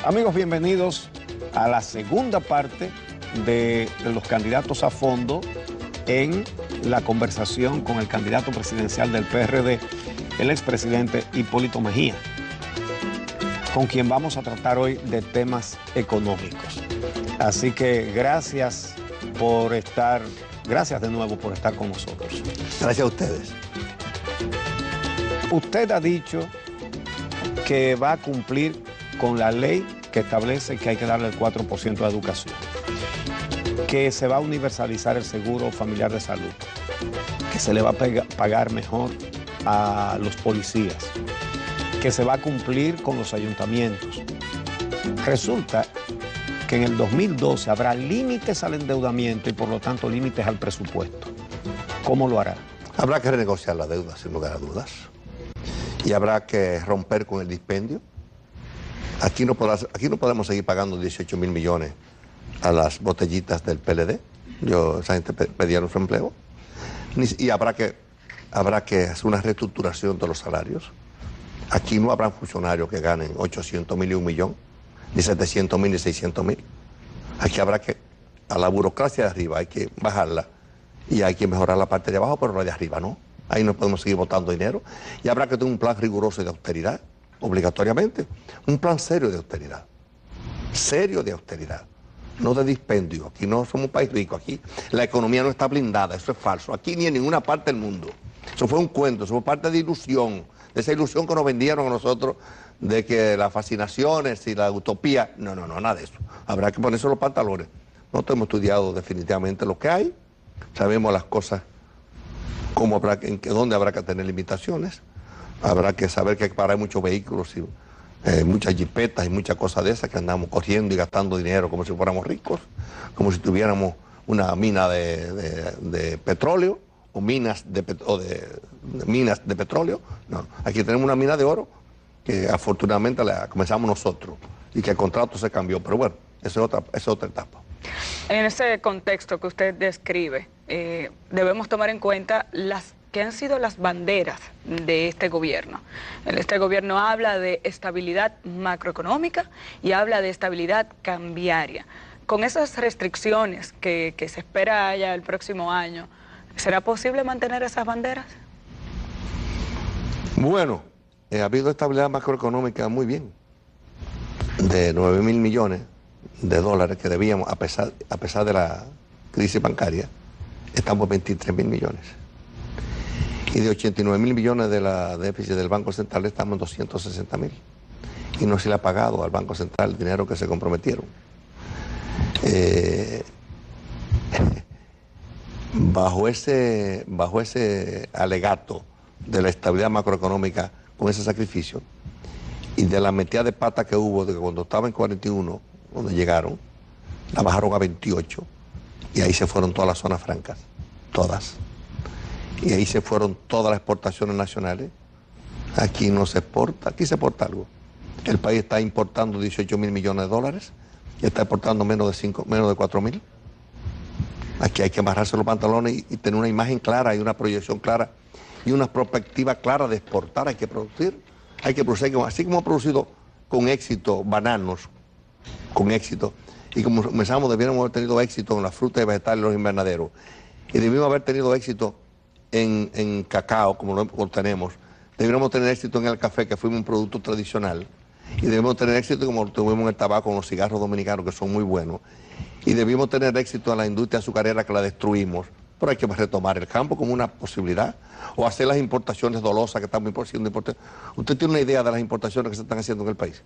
Amigos, bienvenidos a la segunda parte de los candidatos a fondo en la conversación con el candidato presidencial del PRD, el expresidente Hipólito Mejía, con quien vamos a tratar hoy de temas económicos. Así que gracias de nuevo por estar con nosotros. Gracias a ustedes. Usted ha dicho que va a cumplir con la ley que establece que hay que darle el 4% de educación, que se va a universalizar el seguro familiar de salud, que se le va a pagar mejor a los policías, que se va a cumplir con los ayuntamientos. Resulta que en el 2012 habrá límites al endeudamiento y por lo tanto límites al presupuesto. ¿Cómo lo hará? Habrá que renegociar la deuda, sin lugar a dudas. Y habrá que romper con el dispendio. Aquí no podemos seguir pagando 18 mil millones a las botellitas del PLD. Esa gente pedía nuestro empleo. Y habrá que hacer una reestructuración de los salarios. Aquí no habrá funcionarios que ganen 800 mil y 1 millón, ni 700 mil ni 600 mil. Aquí habrá que, a la burocracia de arriba hay que bajarla y hay que mejorar la parte de abajo, pero la de arriba no. Ahí no podemos seguir botando dinero. Y habrá que tener un plan riguroso de austeridad, obligatoriamente. Un plan serio de austeridad. Serio de austeridad. No de dispendio. Aquí no somos un país rico. Aquí la economía no está blindada. Eso es falso. Aquí ni en ninguna parte del mundo. Eso fue un cuento. Eso fue parte de ilusión. De esa ilusión que nos vendieron a nosotros de que las fascinaciones y la utopía. No, nada de eso. Habrá que ponerse los pantalones. Nosotros hemos estudiado definitivamente lo que hay. Sabemos las cosas. Dónde habrá que tener limitaciones. Habrá que saber que hay que parar muchos vehículos y muchas jipetas y muchas cosas de esas que andamos corriendo y gastando dinero como si fuéramos ricos, como si tuviéramos una mina de petróleo o minas de petróleo. No, aquí tenemos una mina de oro que afortunadamente la comenzamos nosotros y que el contrato se cambió, pero bueno, esa es otra etapa. En ese contexto que usted describe, debemos tomar en cuenta que han sido las banderas de este gobierno. Este gobierno habla de estabilidad macroeconómica y habla de estabilidad cambiaria. Con esas restricciones que se espera haya el próximo año, ¿será posible mantener esas banderas? Bueno, ha habido estabilidad macroeconómica muy bien, de 9 mil millones de dólares que debíamos, a pesar de la crisis bancaria, estamos en 23 mil millones. Y de 89 mil millones de la déficit del Banco Central estamos en 260 mil. Y no se le ha pagado al Banco Central el dinero que se comprometieron. Bajo ese alegato de la estabilidad macroeconómica con ese sacrificio y de la metida de pata que hubo de que cuando estaba en 41, donde llegaron, la bajaron a 28 y ahí se fueron todas las zonas francas, todas. Y ahí se fueron todas las exportaciones nacionales. Aquí no se exporta, aquí se exporta algo. El país está importando 18 mil millones de dólares y está exportando menos de 4 mil. Aquí hay que amarrarse los pantalones y tener una imagen clara y una proyección clara y una perspectiva clara de exportar. Hay que producir, así como ha producido con éxito bananos, con éxito. Y como comenzamos, debiéramos haber tenido éxito en las frutas y vegetales y los invernaderos. Y debimos haber tenido éxito en cacao, como lo tenemos. Deberíamos tener éxito en el café, que fuimos un producto tradicional. Y debemos tener éxito como tuvimos en el tabaco, con los cigarros dominicanos, que son muy buenos. Y debimos tener éxito en la industria azucarera, que la destruimos. Pero hay que retomar el campo como una posibilidad. O hacer las importaciones dolosas que estamos haciendo. ¿Usted tiene una idea de las importaciones que se están haciendo en el país?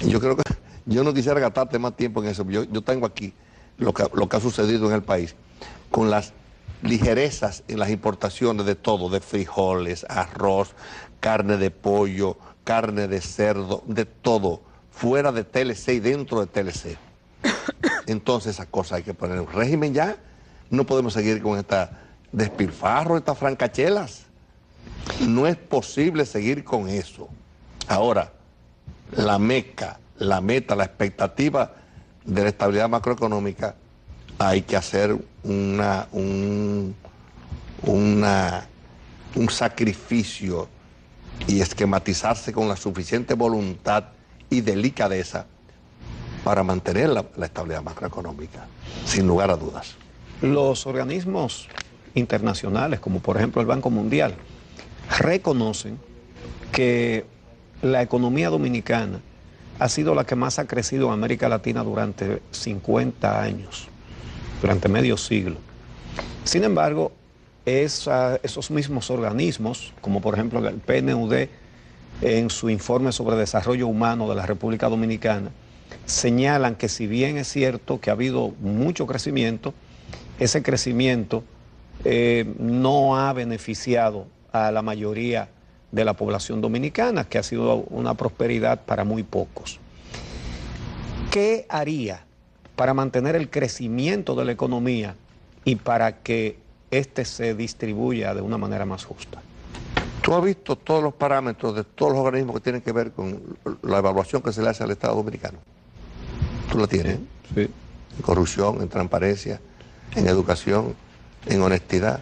Yo creo que yo no quisiera gastarte más tiempo en eso. Yo tengo aquí lo que ha sucedido en el país con las ligerezas en las importaciones de todo, de frijoles, arroz, carne de pollo, carne de cerdo, de todo, fuera de TLC y dentro de TLC. Entonces esas cosas hay que poner en un régimen ya. No podemos seguir con esta despilfarro, estas francachelas. No es posible seguir con eso. Ahora, la meta, la expectativa de la estabilidad macroeconómica, hay que hacer un sacrificio y esquematizarse con la suficiente voluntad y delicadeza para mantener la estabilidad macroeconómica, sin lugar a dudas. Los organismos internacionales, como por ejemplo el Banco Mundial, reconocen que la economía dominicana ha sido la que más ha crecido en América Latina durante 50 años, durante medio siglo. Sin embargo, esos mismos organismos, como por ejemplo el PNUD, en su informe sobre desarrollo humano de la República Dominicana, señalan que si bien es cierto que ha habido mucho crecimiento, ese crecimiento no ha beneficiado a la mayoría de la población dominicana, que ha sido una prosperidad para muy pocos. ¿Qué haría para mantener el crecimiento de la economía y para que éste se distribuya de una manera más justa? Tú has visto todos los parámetros de todos los organismos que tienen que ver con la evaluación que se le hace al Estado dominicano. Tú la tienes. Sí. En corrupción, en transparencia, en educación, en honestidad,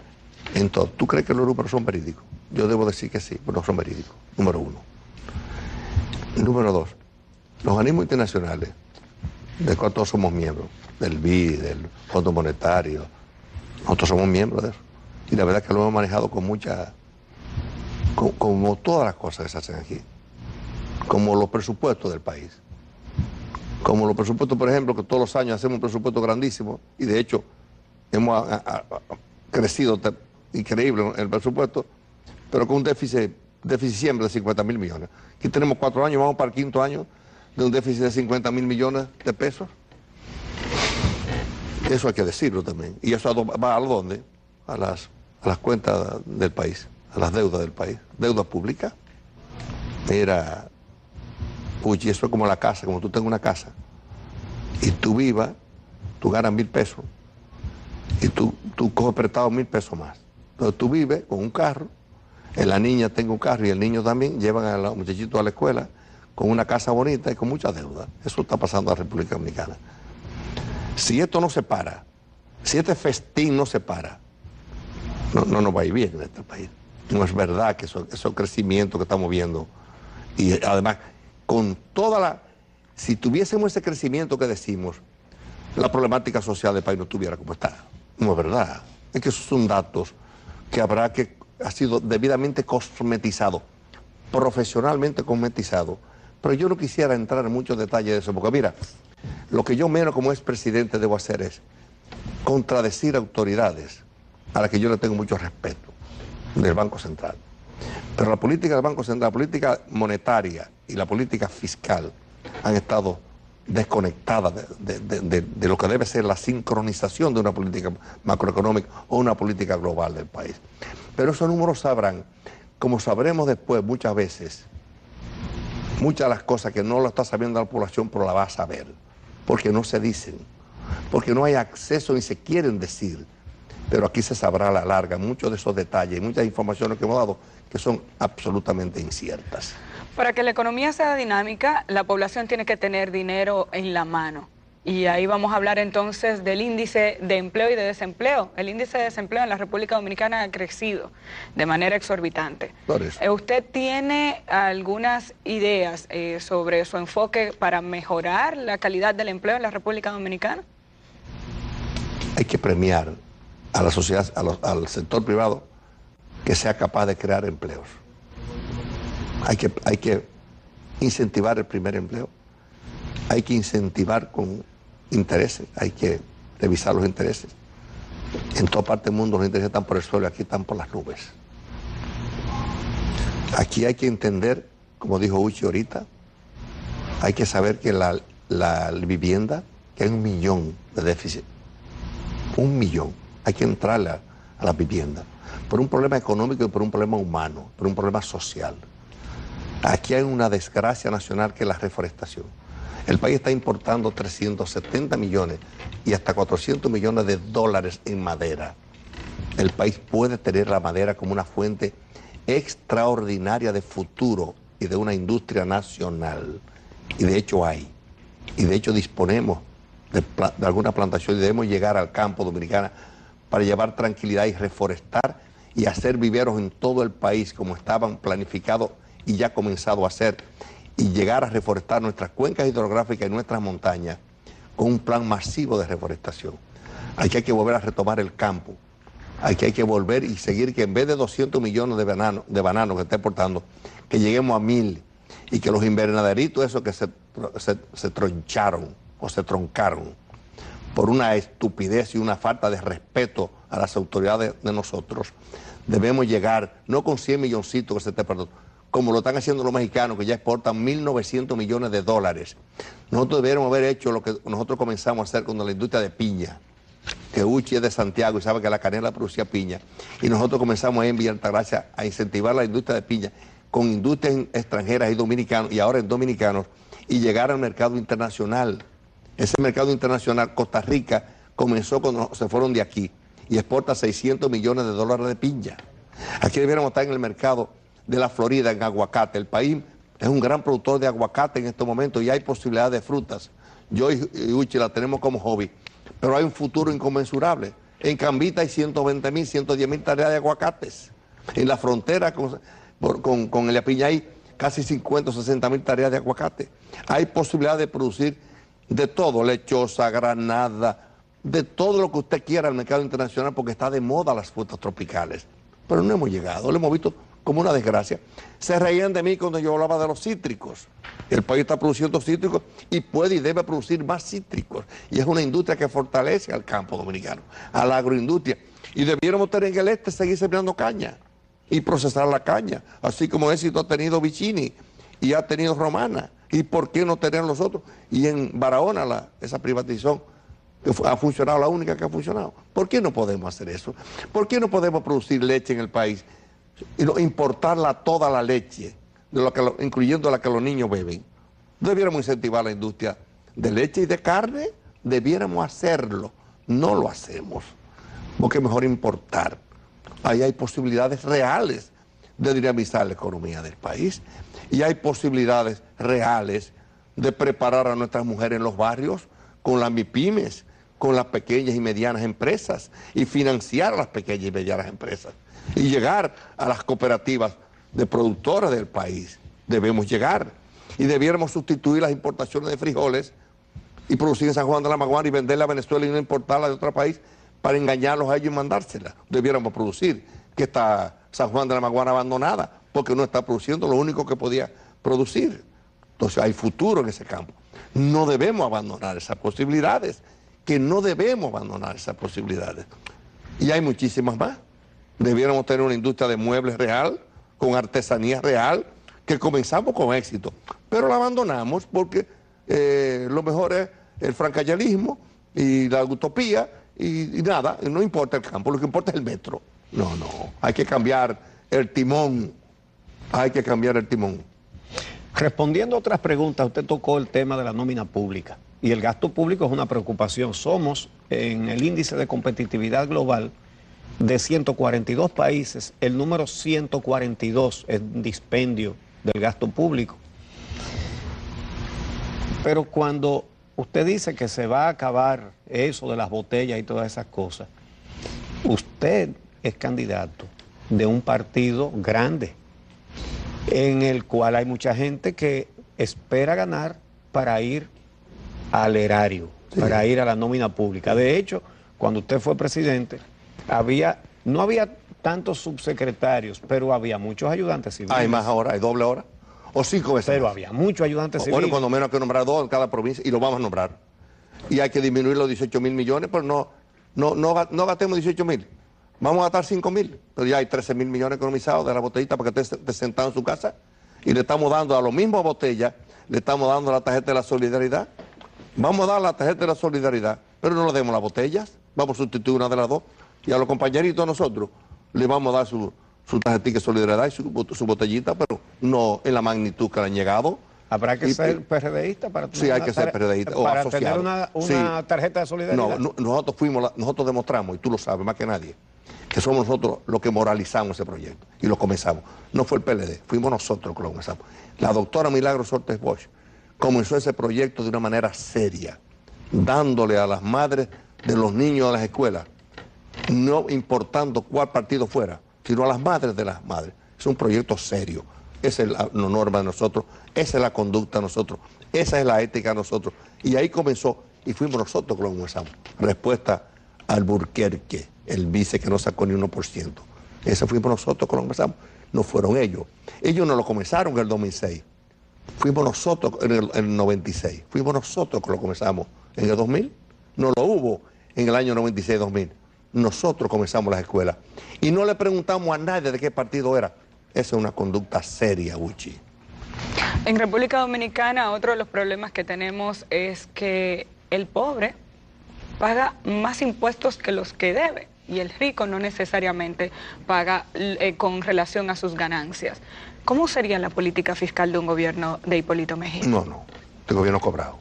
en todo. ¿Tú crees que los números son verídicos? Yo debo decir que sí, pero no son verídicos. Número uno. Número dos, los organismos internacionales, de cuales todos somos miembros, del BID, del Fondo Monetario, nosotros somos miembros de eso. Y la verdad es que lo hemos manejado con mucha, como todas las cosas que se hacen aquí, como los presupuestos del país. Como los presupuestos, por ejemplo, que todos los años hacemos un presupuesto grandísimo, y de hecho hemos crecido increíble el presupuesto, pero con un déficit siempre de 50.000 millones. Aquí tenemos 4 años, vamos para el 5.º año de un déficit de 50.000 millones de pesos. Eso hay que decirlo también. Y eso va a dónde? A las cuentas del país, a las deudas del país. Deuda pública. Mira, Puchi, eso es como la casa, como tú tengas una casa y tú vivas, tú ganas 1.000 pesos y tú coges prestado 1.000 pesos más. Entonces tú vives con un carro, la niña tenga un carro y el niño también, llevan a los muchachitos a la escuela con una casa bonita y con mucha deuda. Eso está pasando en la República Dominicana. Si esto no se para, si este festín no se para, no nos va a ir bien en este país. No es verdad que esos crecimientos que estamos viendo, y además, con toda la... Si tuviésemos ese crecimiento que decimos, la problemática social del país no estuviera como está. No es verdad. Es que esos son datos que ha sido debidamente cosmetizado, profesionalmente cosmetizado. Pero yo no quisiera entrar en muchos detalles de eso, porque mira, lo que yo menos como expresidente debo hacer es contradecir autoridades a las que yo le tengo mucho respeto, del Banco Central. Pero la política del Banco Central, la política monetaria y la política fiscal han estado desconectadas de lo que debe ser la sincronización de una política macroeconómica o una política global del país. Pero esos números sabrán, como sabremos después muchas veces, muchas de las cosas que no lo está sabiendo la población, pero la va a saber, porque no se dicen, porque no hay acceso ni se quieren decir. Pero aquí se sabrá a la larga muchos de esos detalles, muchas informaciones que hemos dado que son absolutamente inciertas. Para que la economía sea dinámica, la población tiene que tener dinero en la mano. Y ahí vamos a hablar entonces del índice de empleo y de desempleo. El índice de desempleo en la República Dominicana ha crecido de manera exorbitante. ¿Usted tiene algunas ideas sobre su enfoque para mejorar la calidad del empleo en la República Dominicana? Hay que premiar a la sociedad, al sector privado, que sea capaz de crear empleos. Hay que incentivar el primer empleo, hay que incentivar con intereses, hay que revisar los intereses. En toda parte del mundo los intereses están por el suelo, aquí están por las nubes. Aquí hay que entender, como dijo Uchi ahorita, hay que saber que la vivienda, que hay 1 millón de déficit, 1 millón, hay que entrarle a la vivienda, por un problema económico y por un problema humano, por un problema social. Aquí hay una desgracia nacional que es la reforestación. El país está importando 370 millones y hasta 400 millones de dólares en madera. El país puede tener la madera como una fuente extraordinaria de futuro y de una industria nacional. Y de hecho hay. Y de hecho disponemos de alguna plantación y debemos llegar al campo dominicano para llevar tranquilidad y reforestar y hacer viveros en todo el país como estaban planificados y ya comenzado a hacer. y llegar a reforestar nuestras cuencas hidrográficas y nuestras montañas con un plan masivo de reforestación. Hay que volver a retomar el campo. Hay que volver y seguir que en vez de 200 millones de bananos que está exportando, que lleguemos a 1000 y que los invernaderitos esos que se troncharon o se troncaron por una estupidez y una falta de respeto a las autoridades de nosotros, debemos llegar no con 100 milloncitos que se esté perdiendo, como lo están haciendo los mexicanos que ya exportan 1.900 millones de dólares. Nosotros deberíamos haber hecho lo que nosotros comenzamos a hacer con la industria de piña, que Uchi es de Santiago y sabe que la canela producía piña, y nosotros comenzamos en Villa Altagracia a incentivar la industria de piña con industrias extranjeras y dominicanos, y ahora en dominicanos, y llegar al mercado internacional. Ese mercado internacional, Costa Rica comenzó cuando se fueron de aquí y exporta 600 millones de dólares de piña. Aquí debiéramos estar en el mercado de la Florida en aguacate. El país es un gran productor de aguacate en estos momentos y hay posibilidad de frutas. Yo y Uchi la tenemos como hobby, pero hay un futuro inconmensurable. En Cambita hay 120.000, 110.000 tareas de aguacates. En la frontera con el Apiñaí, casi 50 o 60.000 tareas de aguacate. Hay posibilidad de producir de todo, lechosa, granada, de todo lo que usted quiera al mercado internacional, porque está de moda las frutas tropicales. Pero no hemos llegado, lo hemos visto como una desgracia. Se reían de mí cuando yo hablaba de los cítricos. El país está produciendo cítricos y puede y debe producir más cítricos. Y es una industria que fortalece al campo dominicano, a la agroindustria. Y debiéramos tener en el este seguir sembrando caña y procesar la caña, así como éxito ha tenido Vicini y ha tenido Romana. ¿Y por qué no tener los otros? Y en Barahona esa privatización que ha funcionado, la única que ha funcionado. ¿Por qué no podemos hacer eso? ¿Por qué no podemos producir leche en el país y importarla toda la leche, incluyendo la que los niños beben? Debiéramos incentivar la industria de leche y de carne, debiéramos hacerlo. No lo hacemos, porque es mejor importar. Ahí hay posibilidades reales de dinamizar la economía del país y hay posibilidades reales de preparar a nuestras mujeres en los barrios con las MIPYMES, con las pequeñas y medianas empresas y financiar a las pequeñas y medianas empresas y llegar a las cooperativas de productores del país. Debemos llegar y debiéramos sustituir las importaciones de frijoles y producir en San Juan de la Maguana y venderla a Venezuela y no importarla de otro país para engañarlos a ellos y mandárselas. Debiéramos producir, que está San Juan de la Maguana abandonada porque no está produciendo lo único que podía producir. Entonces hay futuro en ese campo. No debemos abandonar esas posibilidades, que no debemos abandonar esas posibilidades. Y hay muchísimas más. Debiéramos tener una industria de muebles real, con artesanía real, que comenzamos con éxito, pero la abandonamos porque lo mejor es el francayalismo y la utopía y nada, no importa el campo, lo que importa es el metro. No, hay que cambiar el timón, hay que cambiar el timón. Respondiendo a otras preguntas, usted tocó el tema de la nómina pública y el gasto público es una preocupación. Somos en el índice de competitividad global de 142 países, el número 142 en dispendio del gasto público. Pero cuando usted dice que se va a acabar eso de las botellas y todas esas cosas, usted es candidato de un partido grande, en el cual hay mucha gente que espera ganar para ir al erario, para ir a la nómina pública. De hecho, cuando usted fue presidente, no había tantos subsecretarios, pero había muchos ayudantes civiles. Hay más ahora, hay doble hora, o 5 veces pero más. Había muchos ayudantes civiles. Bueno, cuando menos hay que nombrar 2 en cada provincia, y lo vamos a nombrar. Y hay que disminuir los 18.000 millones, pero no gastemos 18.000. Vamos a gastar 5.000, pero ya hay 13.000 millones economizados de la botellita para que esté sentado en su casa. Y le estamos dando a los mismos botellas, le estamos dando la tarjeta de la solidaridad. Vamos a dar la tarjeta de la solidaridad, pero no le demos las botellas. Vamos a sustituir una de las dos. Y a los compañeritos de nosotros le vamos a dar su tarjetita de solidaridad y su botellita, pero no en la magnitud que le han llegado. ¿Habrá que ser PRDista para tener, sí, hay que ser PRDista, para tener una tarjeta de solidaridad? No, nosotros demostramos, y tú lo sabes más que nadie, que somos nosotros los que moralizamos ese proyecto y lo comenzamos. No fue el PLD, fuimos nosotros los que lo comenzamos. La doctora Milagros Ortiz Bosch comenzó ese proyecto de una manera seria, dándole a las madres de los niños a las escuelas, no importando cuál partido fuera, sino a las madres de las madres. Es un proyecto serio. esa es la norma de nosotros, esa es la conducta de nosotros, esa es la ética de nosotros. Y ahí comenzó, y fuimos nosotros que lo comenzamos. Respuesta al Alburquerque, el vice que no sacó ni 1%. Ese fuimos nosotros que lo comenzamos, no fueron ellos. Ellos no lo comenzaron en el 2006. Fuimos nosotros en el 96. Fuimos nosotros que lo comenzamos en el 2000. No lo hubo en el año 96-2000. Nosotros comenzamos las escuelas. Y no le preguntamos a nadie de qué partido era. Esa es una conducta seria, Wichi. En República Dominicana, otro de los problemas que tenemos es que el pobre paga más impuestos que los que debe. Y el rico no necesariamente paga con relación a sus ganancias. ¿Cómo sería la política fiscal de un gobierno de Hipólito Mejía? No, este gobierno cobrado.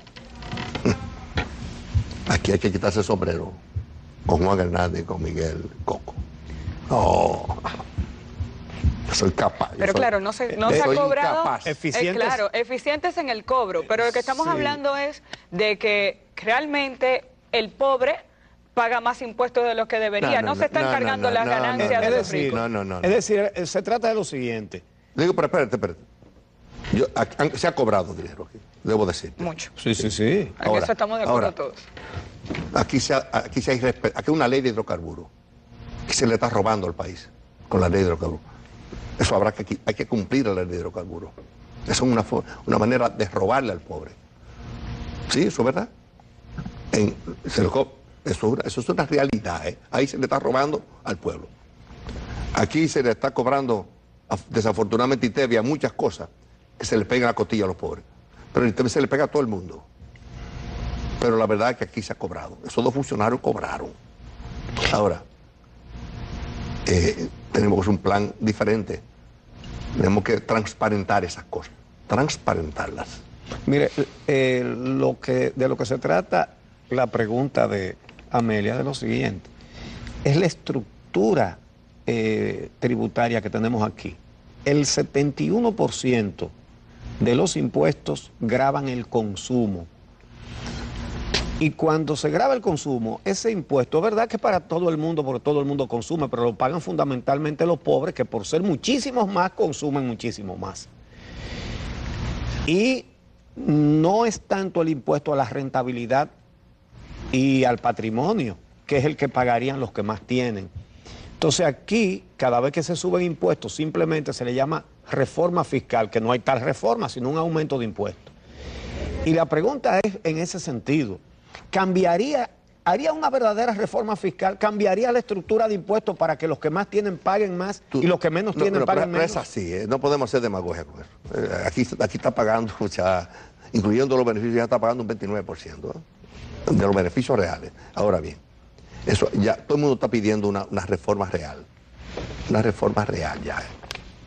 Aquí hay que quitarse el sombrero con Juan Hernández y con Miguel Coco. No, yo soy capaz. Pero claro, no se ha cobrado. Eficientes. Claro, eficientes en el cobro, pero lo que estamos hablando es de que realmente el pobre paga más impuestos de lo que debería. No se están cargando las ganancias de los ricos. Es decir, se trata de lo siguiente. Digo, pero espérate. Se ha cobrado dinero aquí, debo decir. Mucho. Sí. En eso estamos de acuerdo todos. Aquí hay una ley de hidrocarburos que se le está robando al país con la ley de hidrocarburos. Eso hay que cumplir la ley de hidrocarburos. Eso es una manera de robarle al pobre. Sí, eso es verdad. Eso es una realidad, ¿eh? Ahí se le está robando al pueblo. Aquí se le está cobrando, desafortunadamente, ITEVI a muchas cosas que se le pegan a la costilla a los pobres. Pero ITEVI se le pega a todo el mundo. Pero la verdad es que aquí se ha cobrado. Esos dos funcionarios cobraron. Ahora, tenemos que hacer un plan diferente. Tenemos que transparentar esas cosas. Transparentarlas. Mire, de lo que se trata la pregunta de Amelia de lo siguiente. Es la estructura tributaria que tenemos aquí. El 71% de los impuestos gravan el consumo. Y cuando se grava el consumo, ese impuesto, es verdad que es para todo el mundo, porque todo el mundo consume, pero lo pagan fundamentalmente los pobres, que por ser muchísimos más, consumen muchísimo más. Y no es tanto el impuesto a la rentabilidad y al patrimonio, que es el que pagarían los que más tienen. Entonces aquí, cada vez que se suben impuestos, simplemente se le llama reforma fiscal, que no hay tal reforma, sino un aumento de impuestos. Y la pregunta es en ese sentido, ¿haría una verdadera reforma fiscal? ¿Cambiaría la estructura de impuestos para que los que más tienen paguen más y los que menos tienen paguen menos? Es así, no podemos hacer demagogia con eso. Aquí está pagando, incluyendo los beneficios, ya está pagando un 29%, de los beneficios reales. Ahora bien, eso ya todo el mundo está pidiendo una reforma real. Una reforma real ya.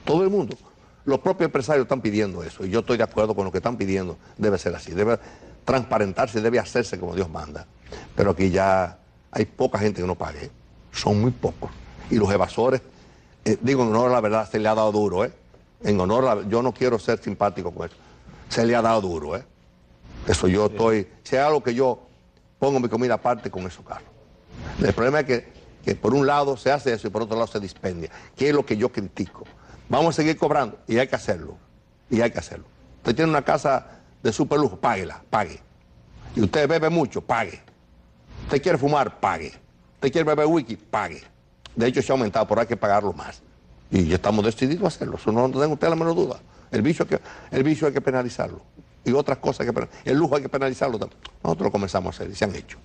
Todo el mundo. Los propios empresarios están pidiendo eso. Y yo estoy de acuerdo con lo que están pidiendo. Debe ser así. Debe transparentarse, debe hacerse como Dios manda. Pero aquí ya hay poca gente que no pague. Son muy pocos. Y los evasores, digo en honor a la verdad, se le ha dado duro. En honor yo no quiero ser simpático con eso. Se le ha dado duro. Eso yo estoy... Si hay algo que yo pongo mi comida aparte con eso, Carlos. El problema es que por un lado se hace eso y por otro lado se dispendia, que es lo que yo critico. Vamos a seguir cobrando y hay que hacerlo. Usted tiene una casa de super lujo, páguela, pague. Y usted bebe mucho, pague. Usted quiere fumar, pague. Usted quiere beber whisky, pague. De hecho se ha aumentado, pero hay que pagarlo más. Y ya estamos decididos a hacerlo. Eso no tenga usted la menor duda. El vicio hay que penalizarlo. Y otras cosas el lujo hay que penalizarlo también. Nosotros lo comenzamos a hacer y se han hecho.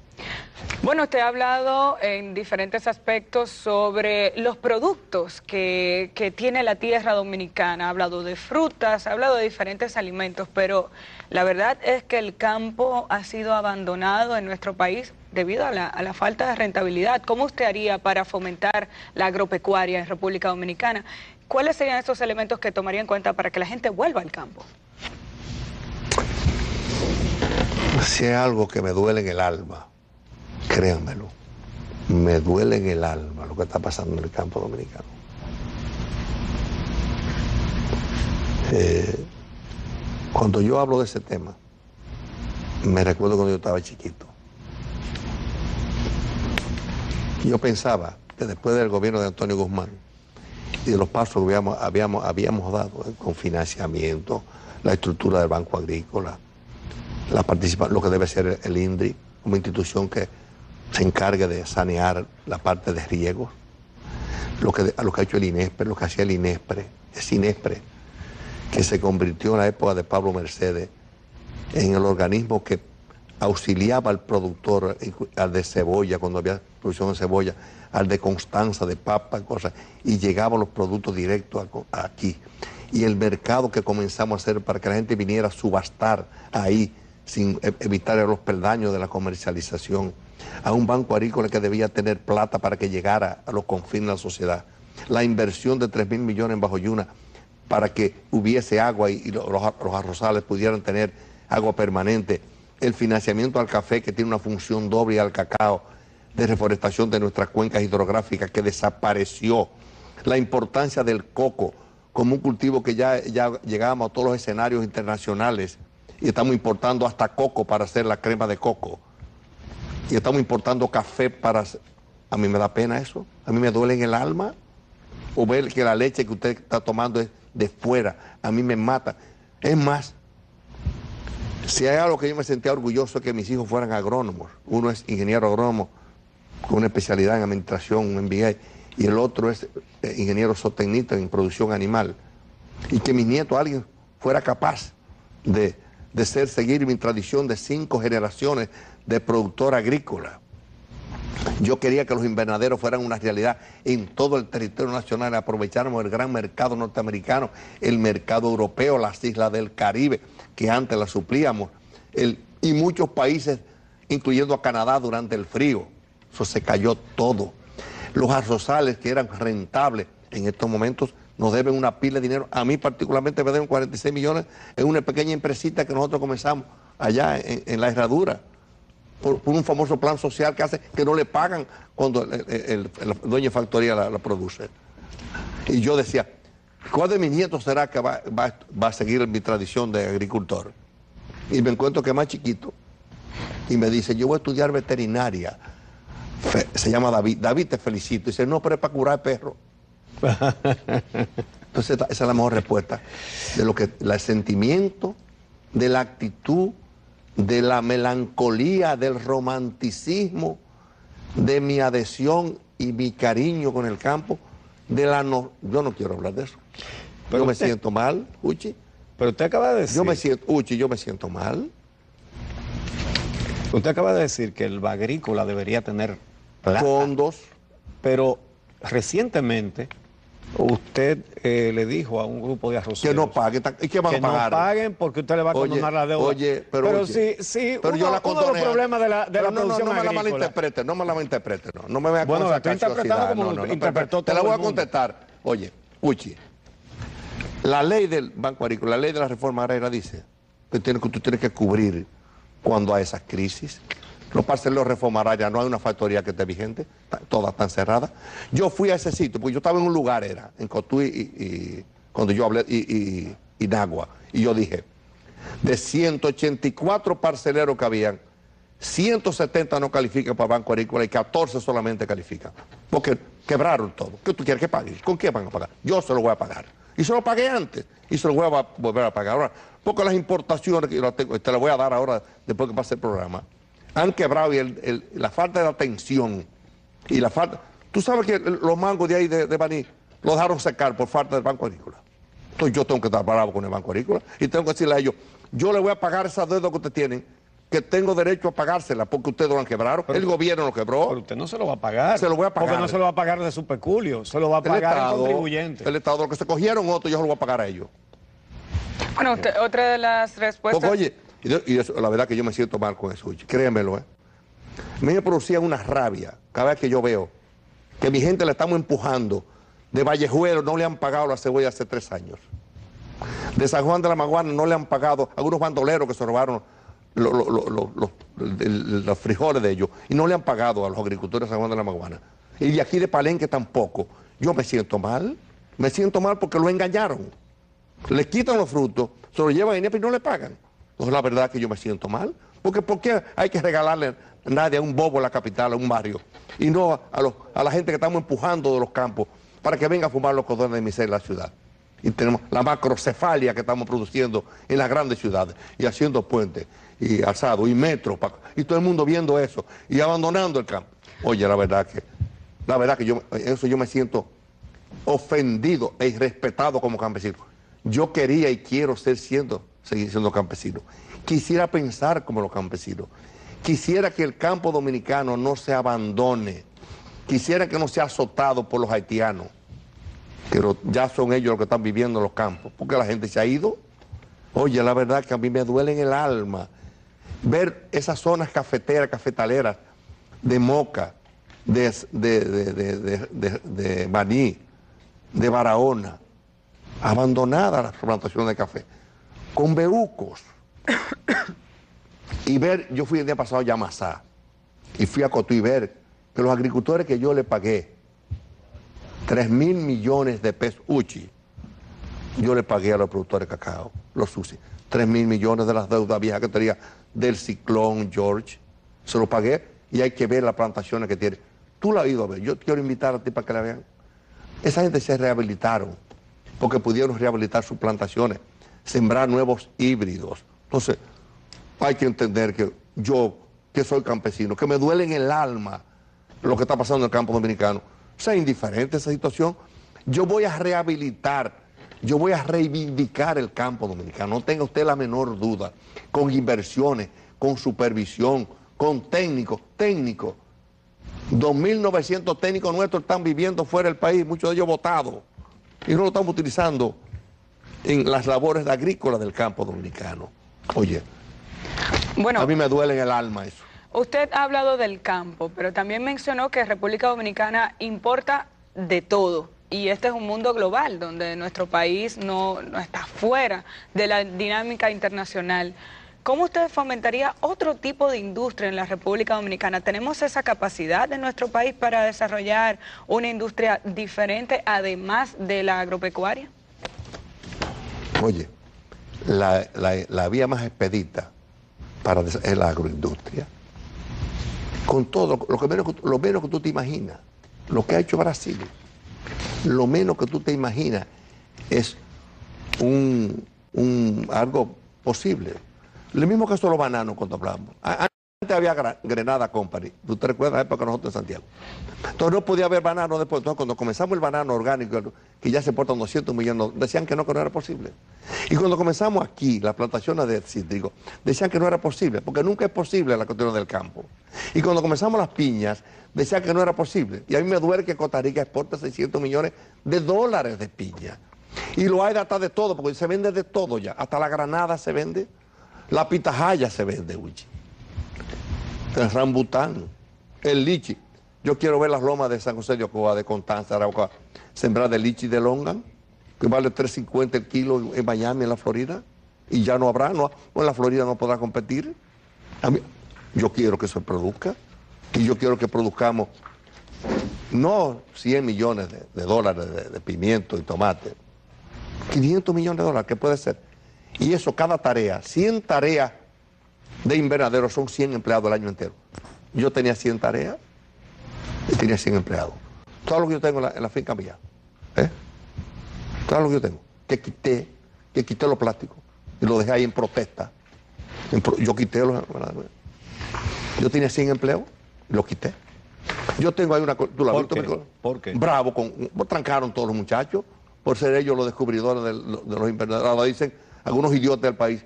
Bueno, usted ha hablado en diferentes aspectos sobre los productos que tiene la tierra dominicana. Ha hablado de frutas, ha hablado de diferentes alimentos, pero la verdad es que el campo ha sido abandonado en nuestro país debido a la falta de rentabilidad. ¿Cómo usted haría para fomentar la agropecuaria en República Dominicana? ¿Cuáles serían esos elementos que tomaría en cuenta para que la gente vuelva al campo? Si hay algo que me duele en el alma, créanmelo, me duele en el alma lo que está pasando en el campo dominicano. Cuando yo hablo de ese tema, me recuerdo cuando yo estaba chiquito. Yo pensaba que después del gobierno de Antonio Guzmán y de los pasos que habíamos dado con financiamiento, la estructura del Banco Agrícola, lo que debe ser el INDRI, como institución que se encargue de sanear la parte de riegos, lo que ha hecho el INESPRE, lo que hacía el INESPRE, que se convirtió en la época de Pablo Mercedes en el organismo que auxiliaba al productor, al de cebolla, cuando había producción de cebolla, al de Constanza, de papa, cosas, y llegaban los productos directos aquí. Y el mercado que comenzamos a hacer para que la gente viniera a subastar ahí, sin evitar los peldaños de la comercialización, a un banco agrícola que debía tener plata para que llegara a los confines de la sociedad. La inversión de 3.000 millones en Bajo Yuna para que hubiese agua y los arrozales pudieran tener agua permanente. El financiamiento al café, que tiene una función doble, y al cacao, de reforestación de nuestras cuencas hidrográficas, que desapareció. La importancia del coco como un cultivo que ya llegábamos a todos los escenarios internacionales y estamos importando hasta coco para hacer la crema de coco. Y estamos importando café para... A mí me da pena eso, a mí me duele en el alma, o ver que la leche que usted está tomando es de fuera, a mí me mata. Es más, si hay algo que yo me sentía orgulloso es que mis hijos fueran agrónomos. Uno es ingeniero agrónomo con una especialidad en administración, un MBA, y el otro es ingeniero zootecnista en producción animal. Y que mis nietos, alguien fuera capaz de seguir mi tradición de 5 generaciones de productor agrícola. Yo quería que los invernaderos fueran una realidad en todo el territorio nacional, aprovecháramos el gran mercado norteamericano, el mercado europeo, las islas del Caribe, que antes las suplíamos, y muchos países, incluyendo a Canadá durante el frío. Eso se cayó todo. Los arrozales que eran rentables en estos momentos nos deben una pila de dinero. A mí particularmente me deben 46 millones en una pequeña empresita que nosotros comenzamos allá en la Herradura, por un famoso plan social que hace que no le pagan cuando el dueño de factoría la produce. Y yo decía, ¿cuál de mis nietos será que va a seguir mi tradición de agricultor? Y me encuentro que es más chiquito y me dice, yo voy a estudiar veterinaria. Se llama David. David, te felicito. Y dice, no, pero es para curar perros. Entonces esa es la mejor respuesta de lo que el sentimiento, de la actitud, de la melancolía, del romanticismo, de mi adhesión y mi cariño con el campo, yo no quiero hablar de eso. Pero yo me siento mal, Uchi. Pero usted acaba de decir... yo me siento mal. Usted acaba de decir que el agrícola debería tener plata, fondos. Pero recientemente usted le dijo a un grupo de arroceros que no paguen. ¿Y qué van a pagar? Que no paguen porque usted le va a condonar la deuda. Pero sí, pero yo la condoné. Uno de los problemas de la producción no me agrícola. No me la malinterprete, no me vea con esa interpretando como interpretó todo. Te la voy a contestar. Oye, Uchi, la ley del Banco Agrícola, la ley de la reforma agraria dice que tú tienes que cubrir cuando hay esas crisis. Los parceleros de reforma agraria, no hay una factoría que esté vigente, todas están cerradas. Yo fui a ese sitio, porque yo estaba en un lugar, en Cotuí, y cuando yo hablé, y Nagua, y yo dije, de 184 parceleros que habían, 170 no califican para Banco Agrícola y 14 solamente califican, porque quebraron todo. ¿Qué tú quieres que pague? ¿Con qué van a pagar? Yo se lo voy a pagar. Y se lo pagué antes, y se lo voy a volver a pagar ahora, porque las importaciones, que te las voy a dar ahora, después que pase el programa, han quebrado, y la falta de atención y la falta... Tú sabes que los mangos de ahí de Baní los dejaron secar por falta del Banco Agrícola. Entonces yo tengo que estar bravo con el Banco Agrícola y tengo que decirle a ellos, yo le voy a pagar esa deuda que ustedes tienen, que tengo derecho a pagársela porque ustedes lo han quebrado, el gobierno lo quebró. Pero usted no se lo va a pagar. Se lo voy a pagar. Porque no se lo va a pagar de su peculio, se lo va a pagar el contribuyente. El Estado, lo que se cogieron otro, yo se lo voy a pagar a ellos. Bueno, otra de las respuestas... Porque, oye, y eso, la verdad que yo me siento mal con eso, créanmelo, A mí me producía una rabia cada vez que yo veo que mi gente le estamos empujando. De Vallejuelo no le han pagado la cebolla hace 3 años. De San Juan de la Maguana no le han pagado a algunos bandoleros que se robaron los frijoles de ellos y no le han pagado a los agricultores de San Juan de la Maguana. Y de aquí de Palenque tampoco. Yo me siento mal porque lo engañaron. Les quitan los frutos, se los llevan a INEP y no le pagan. Entonces la verdad es que yo me siento mal. Porque ¿por qué hay que regalarle a nadie, a un bobo en la capital, a un barrio? Y no a la gente que estamos empujando de los campos para que venga a fumar los cordones de miseria en la ciudad. Y tenemos la macrocefalia que estamos produciendo en las grandes ciudades, y haciendo puentes, y alzados, y metros, y todo el mundo viendo eso, y abandonando el campo. Oye, la verdad que yo me siento ofendido e irrespetado como campesino. Yo quería y quiero seguir siendo campesino. Quisiera pensar como los campesinos. Quisiera que el campo dominicano no se abandone. Quisiera que no sea azotado por los haitianos. Pero ya son ellos los que están viviendo en los campos, porque la gente se ha ido. Oye, la verdad que a mí me duele en el alma ver esas zonas cafeteras, cafetaleras, de Moca, de Baní, de Barahona, abandonadas las plantaciones de café, con bejucos. Y ver, yo fui el día pasado a Yamasá, y fui a Cotuí, ver que los agricultores que yo le pagué 3.000 millones de pesos, yo le pagué a los productores de cacao, los SUSI, 3.000 millones de las deudas viejas que tenía del ciclón George, se lo pagué, y hay que ver las plantaciones que tiene. Tú la has ido a ver, yo quiero invitar a ti para que la vean. Esa gente se rehabilitaron, porque pudieron rehabilitar sus plantaciones, sembrar nuevos híbridos. Entonces, hay que entender que yo, que soy campesino, que me duele en el alma lo que está pasando en el campo dominicano, sea indiferente a esa situación, yo voy a rehabilitar, yo voy a reivindicar el campo dominicano, no tenga usted la menor duda, con inversiones, con supervisión, con técnicos. 2.900 técnicos nuestros están viviendo fuera del país, muchos de ellos votados, y no lo estamos utilizando en las labores agrícolas del campo dominicano. Oye, bueno, a mí me duele en el alma eso. Usted ha hablado del campo, pero también mencionó que República Dominicana importa de todo. Y este es un mundo global, donde nuestro país no está fuera de la dinámica internacional. ¿Cómo usted fomentaría otro tipo de industria en la República Dominicana? ¿Tenemos esa capacidad en nuestro país para desarrollar una industria diferente, además de la agropecuaria? Oye, la vía más expedita es la agroindustria. Con todo, lo menos que tú te imaginas, lo que ha hecho Brasil, lo menos que tú te imaginas es algo posible. Lo mismo que son los bananos cuando hablamos. Antes había Grenada Company, ¿tú te recuerdas la época nosotros en Santiago? Entonces no podía haber banano después. Entonces cuando comenzamos el banano orgánico, que ya se portan 200 millones, decían que no era posible. Y cuando comenzamos aquí, las plantaciones de cítricos, decían que no era posible, porque nunca es posible la cuestión del campo. Y cuando comenzamos las piñas, decían que no era posible. Y a mí me duele que Costa Rica exporta 600 millones de dólares de piña. Y lo hay hasta de todo, porque se vende de todo ya. Hasta la granada se vende, la pitahaya se vende, el rambután, el lichi. Yo quiero ver las lomas de San José de Ocoa, de Constanza, Arauca, sembrar de lichi de longan, que vale $3.50 el kilo en Miami, en la Florida, y ya no habrá, en la Florida no podrá competir. Yo quiero que se produzca, y yo quiero que produzcamos no 100 millones de dólares de pimiento y tomate, 500 millones de dólares, ¿qué puede ser? Y eso, cada tarea, 100 tareas de invernadero son 100 empleados el año entero. Yo tenía 100 tareas y tenía 100 empleados. Todo lo que yo tengo en la finca mía, todo lo que yo tengo, que quité los plásticos y lo dejé ahí en protesta. Yo quité yo tenía 100 empleos y los quité. Yo tengo ahí una... ¿Tú la viste? ¿Por qué? Bravo, trancaron todos los muchachos por ser ellos los descubridores de los invernaderos. Ahora dicen algunos idiotas del país,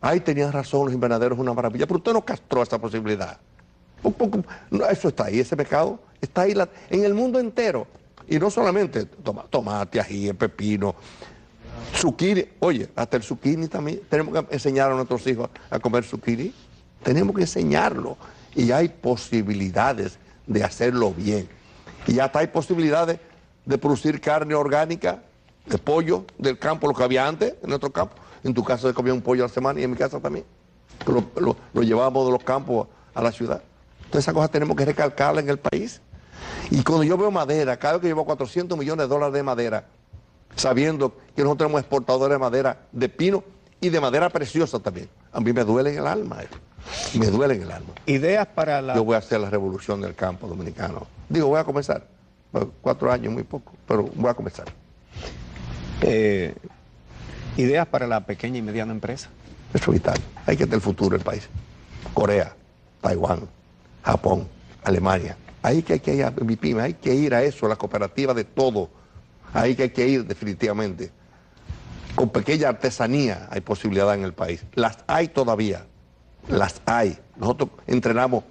ay, tenían razón, los invernaderos es una maravilla, pero usted no castró esa posibilidad. Eso está ahí, ese pecado está ahí en el mundo entero. Y no solamente tomate, ají, pepino, zucchini. Oye, hasta el zucchini también. Tenemos que enseñar a nuestros hijos a comer zucchini. Tenemos que enseñarlo. Y hay posibilidades de hacerlo bien. Y hasta hay posibilidades de producir carne orgánica, de pollo del campo, lo que había antes en nuestro campo. En tu casa se comía un pollo a la semana y en mi casa también. Lo llevábamos de los campos a la ciudad. Entonces esas cosas tenemos que recalcarlas en el país. Y cuando yo veo madera, cada vez que llevo 400 millones de dólares de madera, sabiendo que nosotros tenemos exportadores de madera, de pino y de madera preciosa también, a mí me duele en el alma eso. Me duele en el alma. Ideas para la... Yo voy a hacer la revolución del campo dominicano. Voy a comenzar. 4 años, muy poco, pero voy a comenzar. Ideas para la pequeña y mediana empresa. Eso es vital. Hay que tener el futuro del país. Corea, Taiwán, Japón, Alemania. Ahí que hay que ir a mi pyme, hay que ir a eso, a la cooperativa de todo. Ahí que hay que ir definitivamente. Con pequeña artesanía hay posibilidad en el país. Las hay todavía. Las hay. Nosotros entrenamos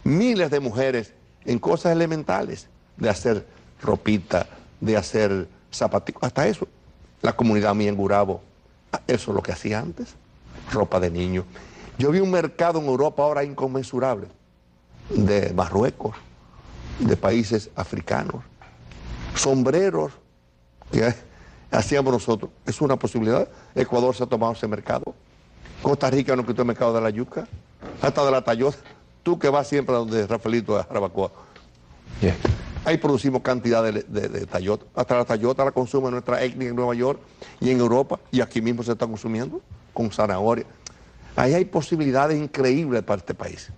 miles de mujeres en cosas elementales, de hacer ropita, de hacer zapaticos, hasta eso. La comunidad mía en Gurabo, eso es lo que hacía antes, ropa de niños. Yo vi un mercado en Europa ahora inconmensurable, de Marruecos, de países africanos, sombreros que hacíamos nosotros. Es una posibilidad. Ecuador se ha tomado ese mercado. Costa Rica no quitó el mercado de la yuca, hasta de la tallota. Tú que vas siempre a donde Rafaelito a Jarabacoa. Yeah. Ahí producimos cantidad de tallota. Hasta la tallota la consume nuestra etnia en Nueva York y en Europa, y aquí mismo se está consumiendo con zanahoria. Ahí hay posibilidades increíbles para este país.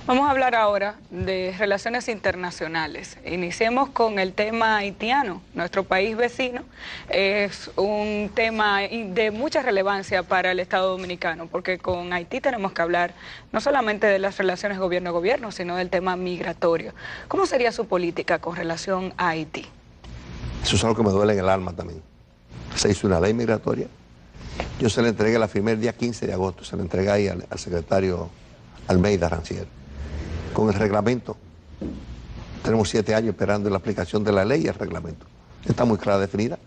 Vamos a hablar ahora de relaciones internacionales. Iniciemos con el tema haitiano. Nuestro país vecino es un tema de mucha relevancia para el Estado Dominicano, porque con Haití tenemos que hablar no solamente de las relaciones gobierno-gobierno, sino del tema migratorio. ¿Cómo sería su política con relación a Haití? Eso es algo que me duele en el alma también. Se hizo una ley migratoria. Yo se la entregué, la firmé el día 15 de agosto, se la entregué ahí al secretario Almeida Rancière, con el reglamento. Tenemos 7 años esperando la aplicación de la ley y el reglamento. Está muy clara, definida.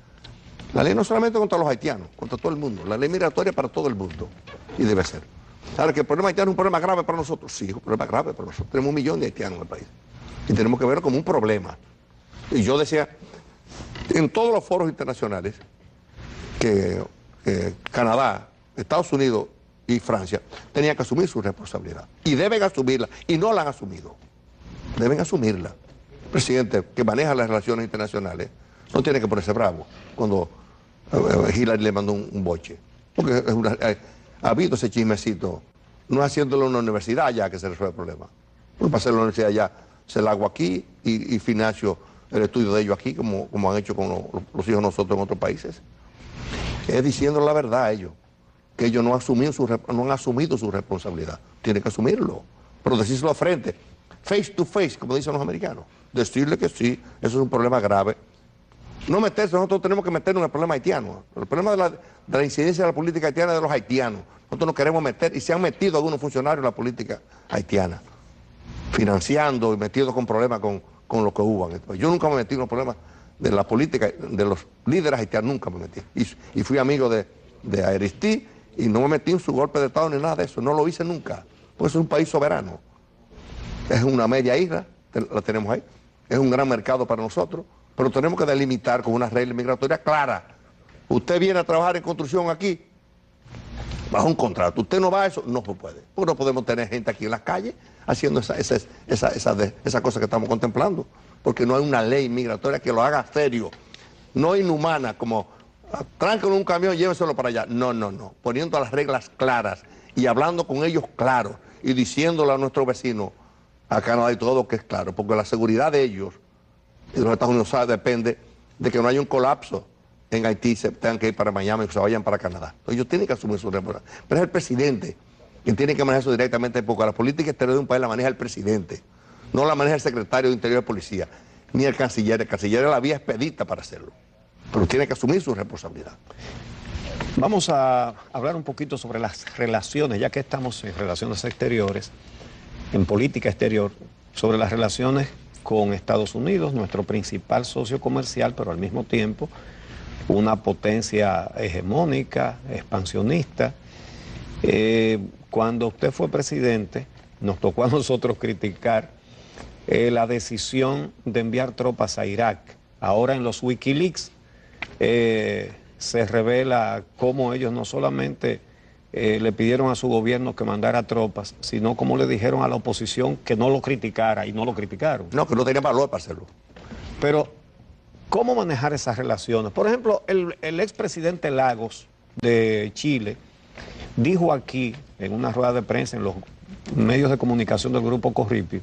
La ley no solamente contra los haitianos, contra todo el mundo. La ley migratoria para todo el mundo. Y debe ser. Ahora, que el problema haitiano es un problema grave para nosotros. Sí, es un problema grave para nosotros. Tenemos 1 millón de haitianos en el país. Y tenemos que verlo como un problema. Y yo decía, en todos los foros internacionales, que Canadá, Estados Unidos y Francia tenían que asumir su responsabilidad. Y deben asumirla. Y no la han asumido. Deben asumirla. El presidente que maneja las relaciones internacionales no tiene que ponerse bravo cuando Hillary le mandó un boche. Porque ha habido ese chismecito. No es haciéndolo en una universidad ya que se resuelve el problema. Porque para hacerlo en la universidad ya se la hago aquí y financio el estudio de ellos aquí, como han hecho con los hijos de nosotros en otros países. Es diciendo la verdad a ellos, que ellos no han asumido su responsabilidad. Tienen que asumirlo, pero decírselo a frente, face to face, como dicen los americanos. Decirle que sí, eso es un problema grave. No meterse, nosotros tenemos que meternos en el problema haitiano. El problema de la incidencia de la política haitiana es de los haitianos. Nosotros nos queremos meter, y se han metido algunos funcionarios en la política haitiana, financiando y metidos con problemas con lo que hubo. Yo nunca me metí en los problemas de la política, de los líderes haitianos, nunca me metí. Y fui amigo de Aristide, y no me metí en su golpe de Estado ni nada de eso, no lo hice nunca, porque es un país soberano. Es una media isla, la tenemos ahí, es un gran mercado para nosotros, pero tenemos que delimitar con una regla migratoria clara. Usted viene a trabajar en construcción aquí, bajo un contrato, usted no va a eso, no se puede. Porque no podemos tener gente aquí en las calles haciendo esa cosa que estamos contemplando, porque no hay una ley migratoria que lo haga serio, no inhumana, como tránquenlo en un camión y llévenselo para allá. No, no, no. Poniendo las reglas claras y hablando con ellos claros y diciéndole a nuestros vecinos, a Canadá y todo, que es claro, porque la seguridad de ellos y de los Estados Unidos depende de que no haya un colapso en Haití, se tengan que ir para Miami o se vayan para Canadá. Entonces ellos tienen que asumir su responsabilidad. Pero es el presidente quien tiene que manejar eso directamente, porque la política exterior de un país la maneja el presidente, no la maneja el secretario de Interior de Policía, ni el canciller. El canciller es la vía expedita para hacerlo, pero tiene que asumir su responsabilidad. Vamos a hablar un poquito sobre las relaciones, ya que estamos en relaciones exteriores, en política exterior, sobre las relaciones con Estados Unidos, nuestro principal socio comercial, pero al mismo tiempo una potencia hegemónica, expansionista. Cuando usted fue presidente, nos tocó a nosotros criticar la decisión de enviar tropas a Irak. Ahora en los Wikileaks se revela cómo ellos no solamente le pidieron a su gobierno que mandara tropas, sino como le dijeron a la oposición que no lo criticara, y no lo criticaron. No, que no tenía valor para hacerlo. Pero, ¿cómo manejar esas relaciones? Por ejemplo, el expresidente Lagos de Chile dijo aquí, en una rueda de prensa en los medios de comunicación del Grupo Corripio,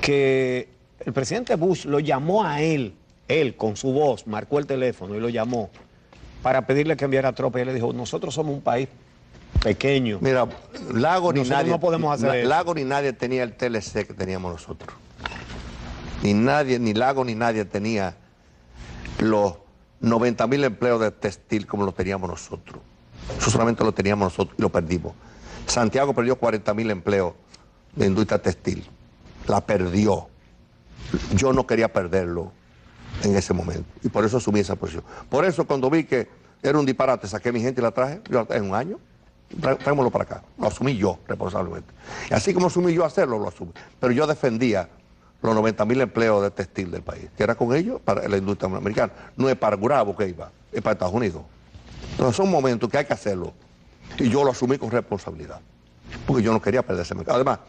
que El presidente Bush lo llamó a él con su voz, marcó el teléfono y lo llamó para pedirle que enviara tropas y él le dijo, nosotros somos un país pequeño. Mira, Lago ni nadie, no podemos hacer eso. Lago ni nadie tenía el TLC que teníamos nosotros. Ni nadie, ni Lago ni nadie tenía los 90.000 empleos de textil como los teníamos nosotros. Eso solamente lo teníamos nosotros y lo perdimos. Santiago perdió 40.000 empleos de industria textil. La perdió. Yo no quería perderlo en ese momento y por eso asumí esa posición. Por eso cuando vi que era un disparate, saqué a mi gente y la traje, yo en un año, tráemoslo para acá. Lo asumí yo responsablemente. Y así como asumí yo hacerlo, lo asumí. Pero yo defendía los 90.000 empleos de textil del país, que era con ellos para la industria americana. No es para Gurabo que iba, es para Estados Unidos. Entonces son momentos que hay que hacerlo. Y yo lo asumí con responsabilidad, porque yo no quería perder ese mercado. Además,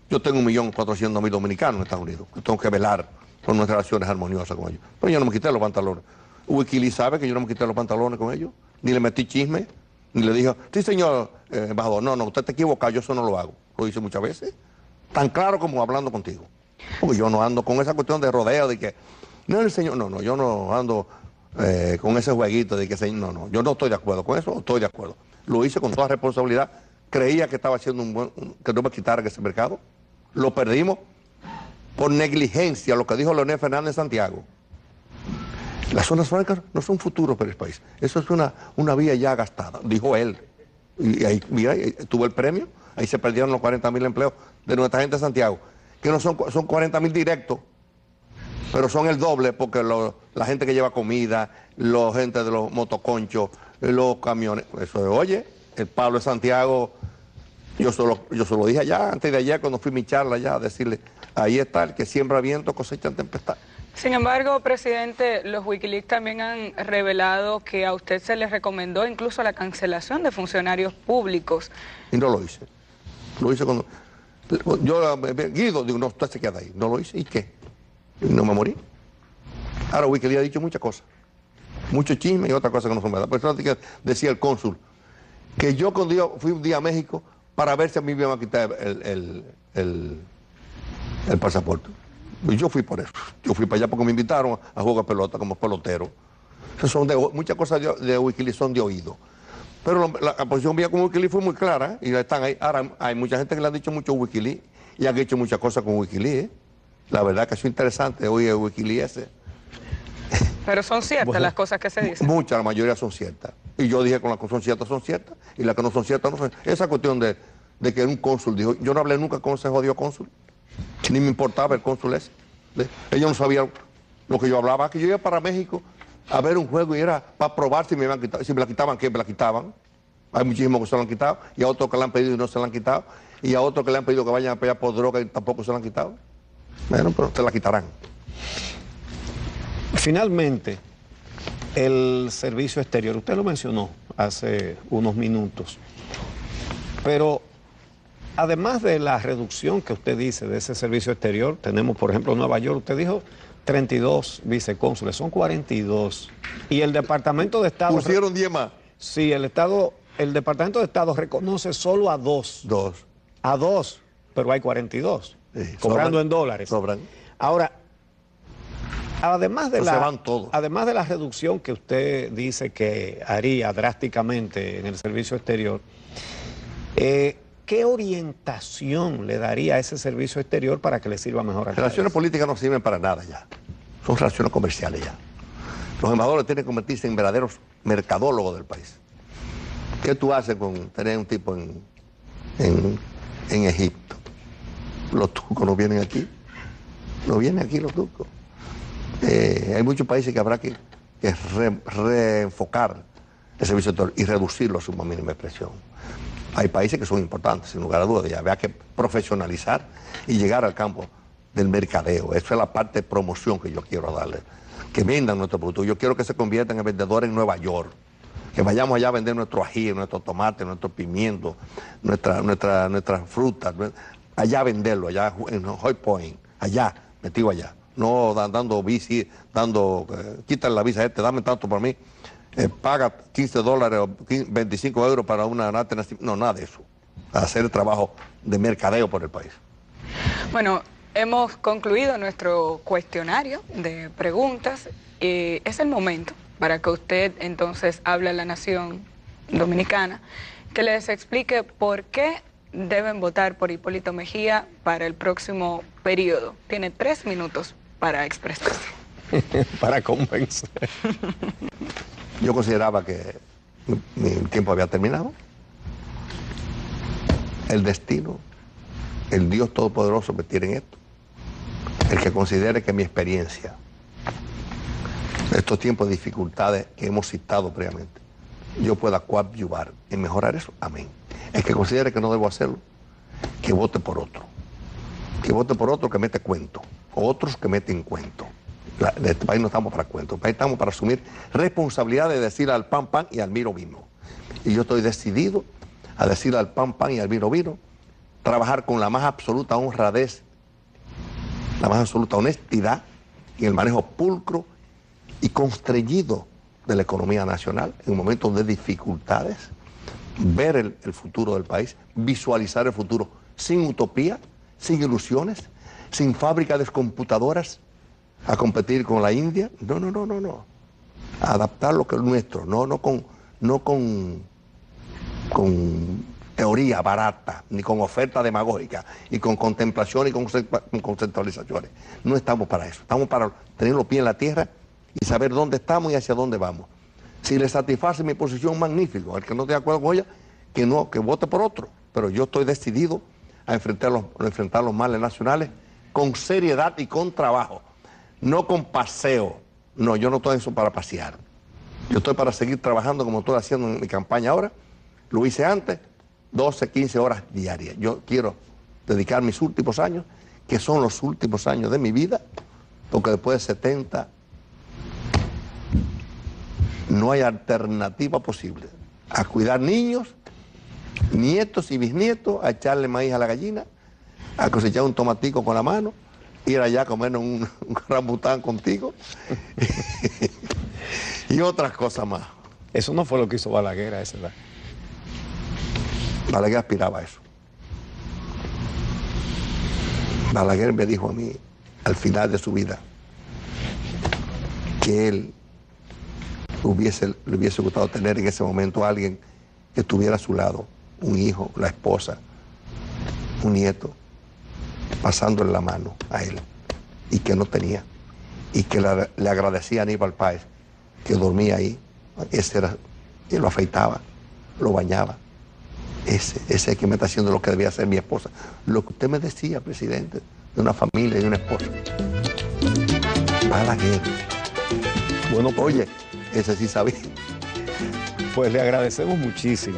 yo tengo 1.400.000 dominicanos en Estados Unidos. Yo tengo que velar por nuestras relaciones armoniosas con ellos. Pero yo no me quité los pantalones. Wikileaks sabe que yo no me quité los pantalones con ellos, ni le metí chisme, ni le dije, sí señor embajador, no, usted está equivocado, yo eso no lo hago. Lo hice muchas veces, tan claro como hablando contigo. Porque yo no ando con esa cuestión de rodeo, de que, no, el señor, no, yo no ando con ese jueguito de que, no, yo no estoy de acuerdo con eso, estoy de acuerdo. Lo hice con toda responsabilidad, creía que estaba haciendo que no me quitaran ese mercado, lo perdimos por negligencia, lo que dijo Leonel Fernández en Santiago. Las zonas francas no son futuro para el país, eso es una vía ya gastada, dijo él. Y ahí, mira, tuvo el premio, ahí se perdieron los 40.000 empleos de nuestra gente de Santiago, que no son 40.000 directos, pero son el doble porque la gente que lleva comida, la gente de los motoconchos, los camiones, eso es, oye, el Pablo de Santiago, yo se lo dije allá, antes de ayer cuando fui a mi charla allá, a decirle, ahí está el que siembra viento, cosecha en tempestad. Sin embargo, presidente, los Wikileaks también han revelado que a usted se le recomendó incluso la cancelación de funcionarios públicos. Y no lo hice. Lo hice cuando... Yo, Guido, digo, no, usted se queda ahí. No lo hice. ¿Y qué? No me morí. Ahora Wikileaks ha dicho muchas cosas. Mucho chisme y otra cosa que no son verdad. Por eso decía el cónsul que yo cuando yo fui un día a México para ver si a mí me iban a quitar el pasaporte. Y yo fui por eso. Yo fui para allá porque me invitaron a jugar pelota como pelotero. Muchas cosas de Wikileaks son de oído. Pero la posición mía con Wikileaks fue muy clara y están ahí. Ahora hay mucha gente que le han dicho mucho Wikileaks y han hecho muchas cosas con Wikileaks. La verdad que es interesante hoy el Wikileaks ese. Pero son ciertas bueno, las cosas que se dicen. Muchas, la mayoría son ciertas. Y yo dije que las que son ciertas y las que no son ciertas no son. Esa cuestión de que un cónsul dijo, yo no hablé nunca con ese jodido cónsul. Ni me importaba el cónsul ese. Ellos no sabían lo que yo hablaba, que yo iba para México a ver un juego y era para probar si me iban a quitar, si me la quitaban, que me la quitaban. Hay muchísimos que se la han quitado, y a otros que le han pedido y no se la han quitado, y a otros que le han pedido que vayan a pelear por droga y tampoco se la han quitado. Bueno, pero se la quitarán. Finalmente, el servicio exterior, usted lo mencionó hace unos minutos, pero además de la reducción que usted dice de ese servicio exterior, tenemos por ejemplo Nueva York, usted dijo 32 vicecónsules, son 42. Y el Departamento de Estado... ¿Pusieron 10 más? Sí, el Departamento de Estado reconoce solo a 2. A 2, pero hay 42, sí, cobrando en dólares. Sobran. Ahora, además de se van todos. Además de la reducción que usted dice que haría drásticamente en el servicio exterior, ¿qué orientación le daría a ese servicio exterior para que le sirva mejor al país? Relaciones políticas no sirven para nada ya. Son relaciones comerciales ya. Los embajadores tienen que convertirse en verdaderos mercadólogos del país. ¿Qué tú haces con tener un tipo en Egipto? Los turcos no vienen aquí. No vienen aquí los turcos. Hay muchos países que habrá que reenfocar el servicio exterior y reducirlo a su mínima expresión. Hay países que son importantes, sin lugar a dudas, y habría que profesionalizar y llegar al campo del mercadeo. Esa es la parte de promoción que yo quiero darle. Que vendan nuestro producto. Yo quiero que se conviertan en vendedores en Nueva York. Que vayamos allá a vender nuestro ají, nuestro tomate, nuestro pimiento, nuestra fruta. Allá a venderlo, allá en High Point, allá, metido allá. No dando bici, quítale la visa dame tanto por mí. Paga $15 o 25 euros para una nata. No, nada de eso. Hacer el trabajo de mercadeo por el país. Bueno, hemos concluido nuestro cuestionario de preguntas. Es el momento para que usted entonces hable a la nación dominicana, que les explique por qué deben votar por Hipólito Mejía para el próximo periodo. Tiene 3 minutos para expresarse. Para convencer. Yo consideraba que mi tiempo había terminado. El destino, el Dios Todopoderoso me tiene en esto. El que considere que mi experiencia, estos tiempos de dificultades que hemos citado previamente, yo pueda coadyuvar en mejorar eso, amén. El que considere que no debo hacerlo, que vote por otro. Que vote por otro que mete cuento, otros que meten cuento. De este país no estamos para cuentos, este país estamos para asumir responsabilidad de decir al pan, pan y al vino, vino. Y yo estoy decidido a decir al pan, pan y al vino, vino, trabajar con la más absoluta honradez, la más absoluta honestidad y el manejo pulcro y constreñido de la economía nacional en momentos de dificultades, ver el futuro del país, visualizar el futuro sin utopía, sin ilusiones, sin fábricas de computadoras a competir con la India. No. Adaptar lo que es nuestro, no con teoría barata, ni con oferta demagógica, y con contemplación y con conceptualizaciones. No estamos para eso, estamos para tener los pies en la tierra y saber dónde estamos y hacia dónde vamos. Si le satisface mi posición, magnífico. El que no esté de acuerdo con ella, que vote por otro. Pero yo estoy decidido a enfrentar los males nacionales con seriedad y con trabajo. No con paseo. No, yo no estoy en eso para pasear. Yo estoy para seguir trabajando como estoy haciendo en mi campaña ahora. Lo hice antes, 12, 15 horas diarias. Yo quiero dedicar mis últimos años, que son los últimos años de mi vida, porque después de 70 no hay alternativa posible. A cuidar niños, nietos y bisnietos, a echarle maíz a la gallina, a cosechar un tomatico con la mano, ir allá a comer un rambután contigo y otras cosas más. Eso no fue lo que hizo Balaguer a esa edad. Balaguer aspiraba a eso. Balaguer me dijo a mí, al final de su vida, que él le hubiese gustado tener en ese momento a alguien que estuviera a su lado, un hijo, la esposa, un nieto, pasándole la mano a él, y que no tenía, y que le agradecía a Aníbal Páez, que dormía ahí, y lo afeitaba, lo bañaba. Ese que me está haciendo lo que debía hacer mi esposa. Lo que usted me decía, presidente, de una familia y de una esposa. Balaguer. Bueno, oye, ese sí sabía. Pues le agradecemos muchísimo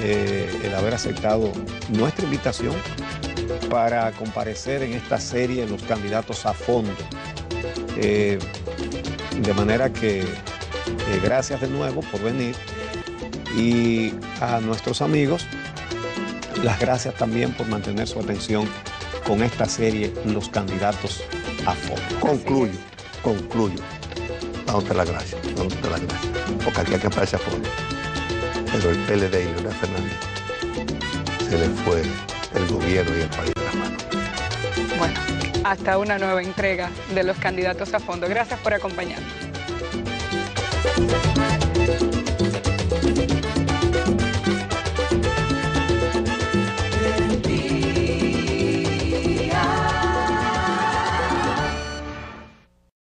el haber aceptado nuestra invitación para comparecer en esta serie Los Candidatos a Fondo. De manera que gracias de nuevo por venir, y a nuestros amigos las gracias también por mantener su atención con esta serie Los Candidatos a Fondo. Concluyo. Dándote las gracias, porque aquí hay que pararse a fondo. Pero el PLD y Leonel Fernández se le fue el gobierno y el país de las manos. Bueno, hasta una nueva entrega de Los Candidatos a Fondo. Gracias por acompañarnos.